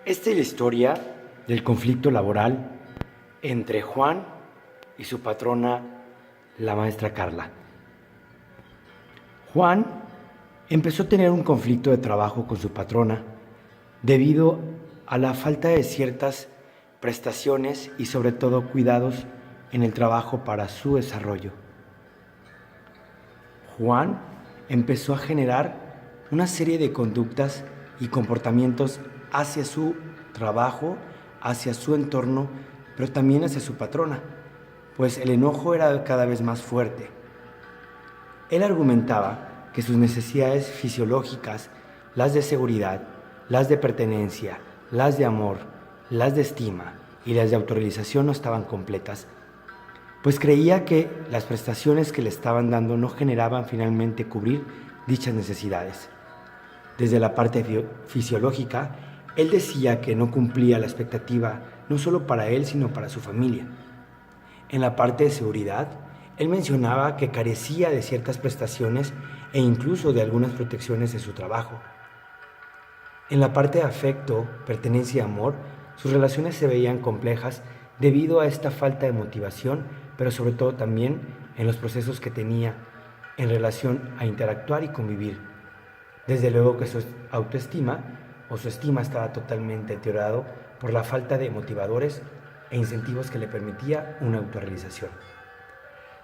Esta es la historia del conflicto laboral entre Juan y su patrona, la maestra Carla. Juan empezó a tener un conflicto de trabajo con su patrona debido a la falta de ciertas prestaciones y sobre todo cuidados en el trabajo para su desarrollo. Juan empezó a generar una serie de conductas y comportamientos hacia su trabajo, hacia su entorno, pero también hacia su patrona, pues el enojo era cada vez más fuerte. Él argumentaba que sus necesidades fisiológicas, las de seguridad, las de pertenencia, las de amor, las de estima y las de autorrealización no estaban completas, pues creía que las prestaciones que le estaban dando no generaban finalmente cubrir dichas necesidades. Desde la parte fisiológica, él decía que no cumplía la expectativa no solo para él, sino para su familia. En la parte de seguridad, él mencionaba que carecía de ciertas prestaciones e incluso de algunas protecciones de su trabajo. En la parte de afecto, pertenencia y amor, sus relaciones se veían complejas debido a esta falta de motivación, pero sobre todo también en los procesos que tenía en relación a interactuar y convivir. Desde luego que su autoestima o su estima estaba totalmente deteriorado por la falta de motivadores e incentivos que le permitía una autorrealización.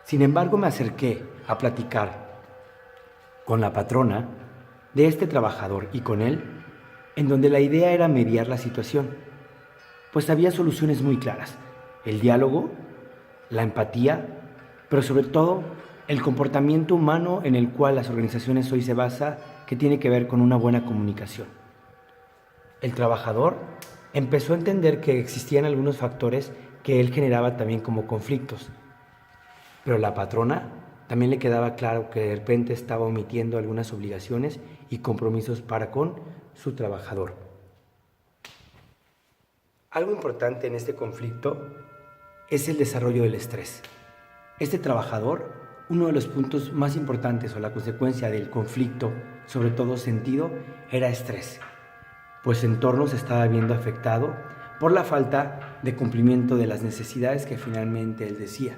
Sin embargo, me acerqué a platicar con la patrona de este trabajador y con él, en donde la idea era mediar la situación, pues había soluciones muy claras: el diálogo, la empatía, pero sobre todo el comportamiento humano en el cual las organizaciones hoy se basa, que tiene que ver con una buena comunicación. El trabajador empezó a entender que existían algunos factores que él generaba también como conflictos, pero la patrona también le quedaba claro que de repente estaba omitiendo algunas obligaciones y compromisos para con su trabajador. Algo importante en este conflicto es el desarrollo del estrés. Este trabajador, uno de los puntos más importantes o la consecuencia del conflicto, sobre todo sentido, era estrés, pues su entorno se estaba viendo afectado por la falta de cumplimiento de las necesidades que finalmente él decía.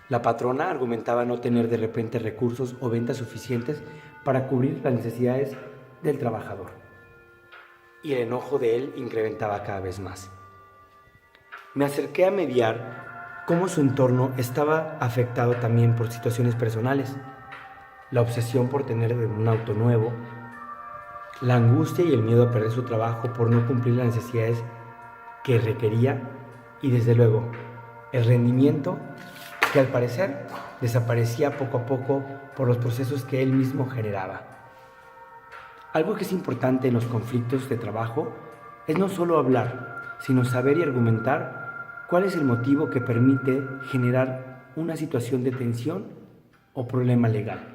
La patrona argumentaba no tener de repente recursos o ventas suficientes para cubrir las necesidades del trabajador, y el enojo de él incrementaba cada vez más. Me acerqué a mediar cómo su entorno estaba afectado también por situaciones personales, la obsesión por tener un auto nuevo, la angustia y el miedo a perder su trabajo por no cumplir las necesidades que requería, y desde luego el rendimiento que al parecer desaparecía poco a poco por los procesos que él mismo generaba. Algo que es importante en los conflictos de trabajo es no solo hablar, sino saber y argumentar cuál es el motivo que permite generar una situación de tensión o problema legal.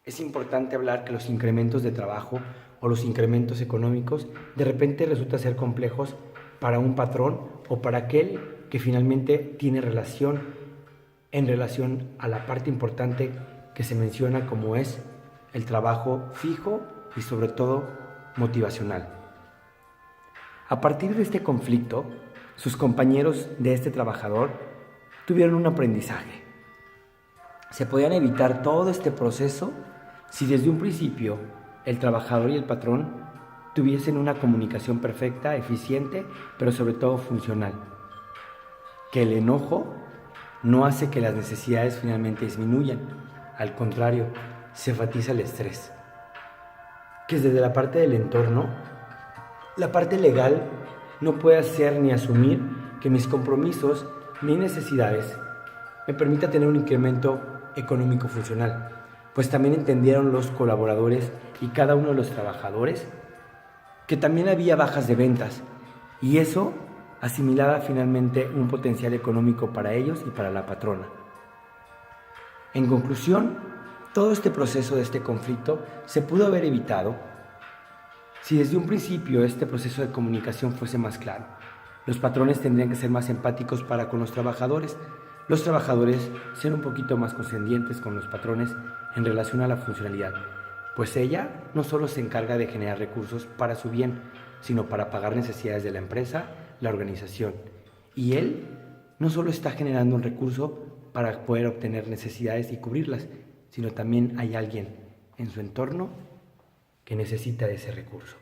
Es importante hablar que los incrementos de trabajo o los incrementos económicos de repente resultan ser complejos para un patrón o para aquel que finalmente tiene en relación a la parte importante que se menciona, como es el trabajo fijo y sobre todo motivacional. A partir de este conflicto, sus compañeros de este trabajador tuvieron un aprendizaje. Se podían evitar todo este proceso si desde un principio el trabajador y el patrón tuviesen una comunicación perfecta, eficiente, pero sobre todo funcional. Que el enojo no hace que las necesidades finalmente disminuyan, al contrario, se enfatiza el estrés. Que desde la parte del entorno, la parte legal no puede hacer ni asumir que mis compromisos ni necesidades me permita tener un incremento económico funcional, pues también entendieron los colaboradores y cada uno de los trabajadores que también había bajas de ventas, y eso asimilaba finalmente un potencial económico para ellos y para la patrona. En conclusión, todo este proceso de este conflicto se pudo haber evitado si desde un principio este proceso de comunicación fuese más claro. Los patrones tendrían que ser más empáticos para con los trabajadores ser un poquito más condescendientes con los patrones en relación a la funcionalidad, pues ella no solo se encarga de generar recursos para su bien, sino para pagar necesidades de la empresa, la organización. Y él no solo está generando un recurso para poder obtener necesidades y cubrirlas, sino también hay alguien en su entorno que necesita de ese recurso.